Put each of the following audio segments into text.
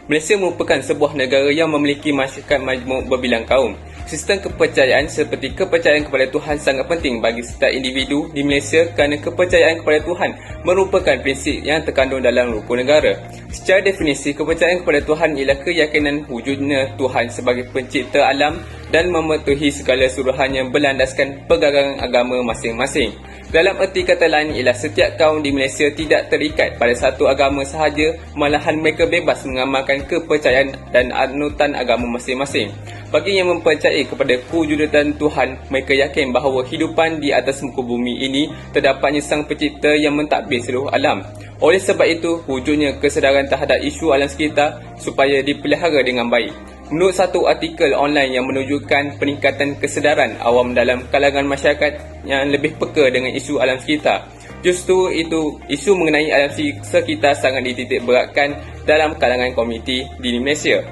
Malaysia merupakan sebuah negara yang memiliki masyarakat majmuk berbilang kaum. Sistem kepercayaan seperti kepercayaan kepada Tuhan sangat penting bagi setiap individu di Malaysia kerana kepercayaan kepada Tuhan merupakan prinsip yang terkandung dalam rukun negara. Secara definisi, kepercayaan kepada Tuhan ialah keyakinan wujudnya Tuhan sebagai pencipta alam dan mematuhi segala suruhan yang berlandaskan pegangan agama masing-masing. Dalam erti kata lain ialah setiap kaum di Malaysia tidak terikat pada satu agama sahaja, malahan mereka bebas mengamalkan kepercayaan dan anutan agama masing-masing. Bagi yang mempercayai kepada kewujudan Tuhan, mereka yakin bahawa hidupan di atas muka bumi ini terdapatnya Sang Pencipta yang mentadbir seluruh alam. Oleh sebab itu, wujudnya kesedaran terhadap isu alam sekitar supaya dipelihara dengan baik. Menurut satu artikel online yang menunjukkan peningkatan kesedaran awam dalam kalangan masyarakat yang lebih peka dengan isu alam sekitar. Justru itu, isu mengenai alam sekitar sangat dititik beratkan dalam kalangan komuniti di Malaysia.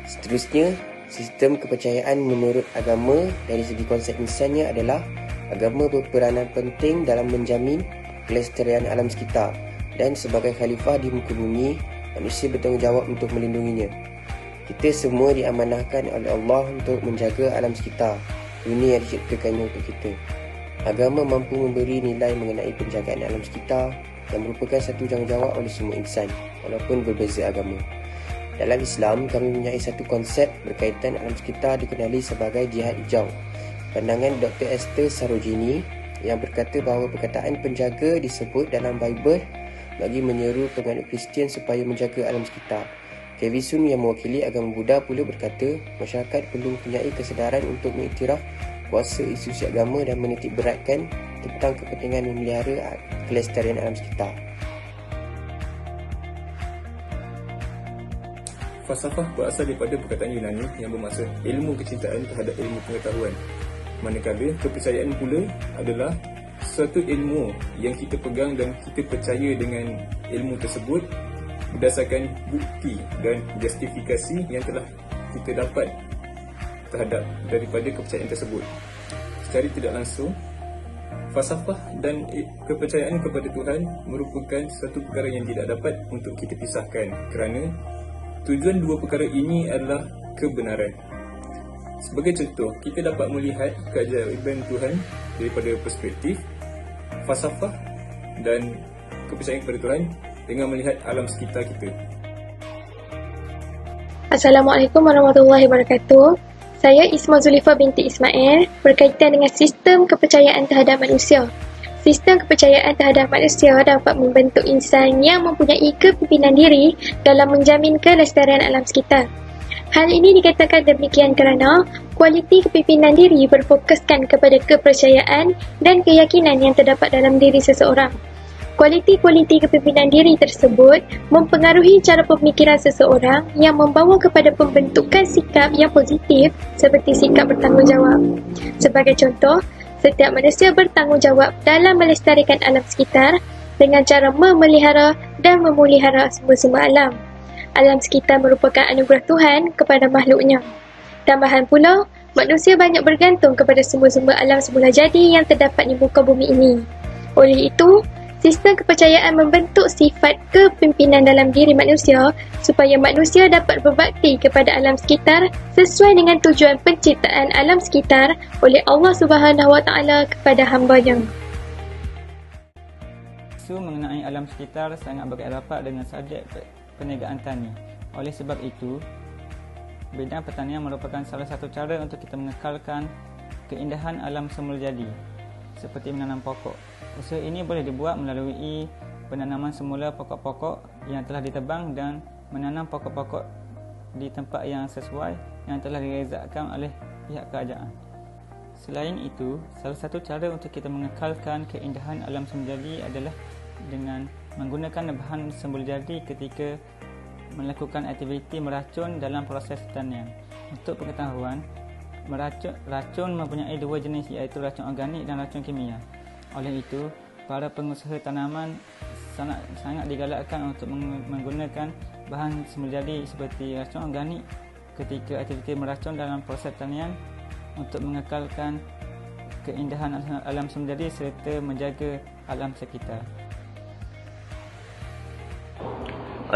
Seterusnya, sistem kepercayaan menurut agama dari segi konsep insannya adalah agama berperanan penting dalam menjamin kelestarian alam sekitar dan sebagai khalifah di muka bumi, manusia bertanggungjawab untuk melindunginya. Kita semua diamanahkan oleh Allah untuk menjaga alam sekitar, dunia yang diciptakannya untuk kita. Agama mampu memberi nilai mengenai penjagaan alam sekitar yang merupakan satu tanggungjawab oleh semua insan, walaupun berbeza agama. Dalam Islam, kami mempunyai satu konsep berkaitan alam sekitar dikenali sebagai jihad hijau. Pandangan Dr. Esther Sarojini yang berkata bahawa perkataan penjaga disebut dalam Bible bagi menyeru penganut Kristian supaya menjaga alam sekitar. Kevin Sun yang mewakili agama Buddha pula berkata, masyarakat perlu mempunyai kesedaran untuk mengiktiraf kuasa institusi agama dan menitik beratkan tentang kepentingan memelihara kelestarian alam sekitar. Falsafah berasal daripada perkataan Yunani yang bermaksud ilmu kecintaan terhadap ilmu pengetahuan. Manakala kepercayaan pula adalah suatu ilmu yang kita pegang dan kita percaya dengan ilmu tersebut berdasarkan bukti dan justifikasi yang telah kita dapat terhadap daripada kepercayaan tersebut. Secara tidak langsung, falsafah dan kepercayaan kepada Tuhan merupakan satu perkara yang tidak dapat untuk kita pisahkan kerana tujuan dua perkara ini adalah kebenaran. Sebagai contoh, kita dapat melihat keajaiban Tuhan daripada perspektif falsafah dan kepercayaan kepada Tuhan dengan melihat alam sekitar kita. Assalamualaikum warahmatullahi wabarakatuh. Saya Isma Zulifah binti Ismail berkaitan dengan sistem kepercayaan terhadap manusia. Sistem kepercayaan terhadap manusia dapat membentuk insan yang mempunyai kepimpinan diri dalam menjamin kelestarian alam sekitar. Hal ini dikatakan demikian kerana kualiti kepimpinan diri berfokuskan kepada kepercayaan dan keyakinan yang terdapat dalam diri seseorang. Kualiti-kualiti kepimpinan diri tersebut mempengaruhi cara pemikiran seseorang yang membawa kepada pembentukan sikap yang positif seperti sikap bertanggungjawab. Sebagai contoh, setiap manusia bertanggungjawab dalam melestarikan alam sekitar dengan cara memelihara dan memulihara sumber-sumber alam. Alam sekitar merupakan anugerah Tuhan kepada makhluknya. Tambahan pula, manusia banyak bergantung kepada sumber-sumber alam semula jadi yang terdapat di muka bumi ini. Oleh itu, sistem kepercayaan membentuk sifat kepimpinan dalam diri manusia supaya manusia dapat berbakti kepada alam sekitar sesuai dengan tujuan penciptaan alam sekitar oleh Allah Subhanahu Wa Taala kepada hamba-Nya. Isu mengenai alam sekitar sangat berkaitan dengan subjek perniagaan tani. Oleh sebab itu, bidang pertanian merupakan salah satu cara untuk kita mengekalkan keindahan alam semula jadi, seperti menanam pokok. Usaha ini boleh dibuat melalui penanaman semula pokok-pokok yang telah ditebang dan menanam pokok-pokok di tempat yang sesuai yang telah direzakkan oleh pihak kerajaan. Selain itu, salah satu cara untuk kita mengekalkan keindahan alam semula jadi adalah dengan menggunakan bahan semula jadi ketika melakukan aktiviti meracun dalam proses pertanian. Untuk pengetahuan, racun mempunyai dua jenis, iaitu racun organik dan racun kimia. Oleh itu, para pengusaha tanaman sangat digalakkan untuk menggunakan bahan semula jadi seperti racun organik ketika aktiviti meracun dalam proses pertanian untuk mengekalkan keindahan alam semula jadi serta menjaga alam sekitar.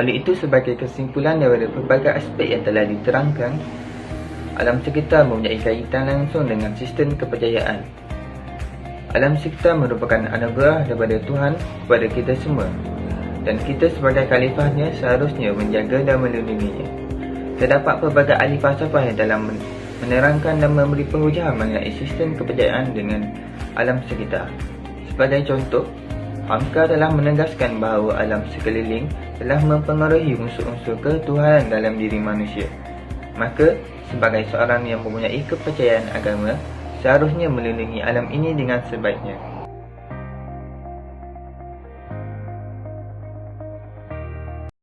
Oleh itu, sebagai kesimpulan daripada pelbagai aspek yang telah diterangkan, alam sekitar mempunyai kaitan langsung dengan sistem kepercayaan. Alam sekitar merupakan anugerah daripada Tuhan kepada kita semua, dan kita sebagai khalifahnya seharusnya menjaga dan melindunginya. Terdapat pelbagai ahli falsafah yang dalam menerangkan dan memberi penghujahan mengenai sistem kepercayaan dengan alam sekitar. Sebagai contoh, Hamka telah menegaskan bahawa alam sekeliling telah mempengaruhi unsur-unsur ketuhanan dalam diri manusia. Maka, sebagai seorang yang mempunyai kepercayaan agama, seharusnya melindungi alam ini dengan sebaiknya.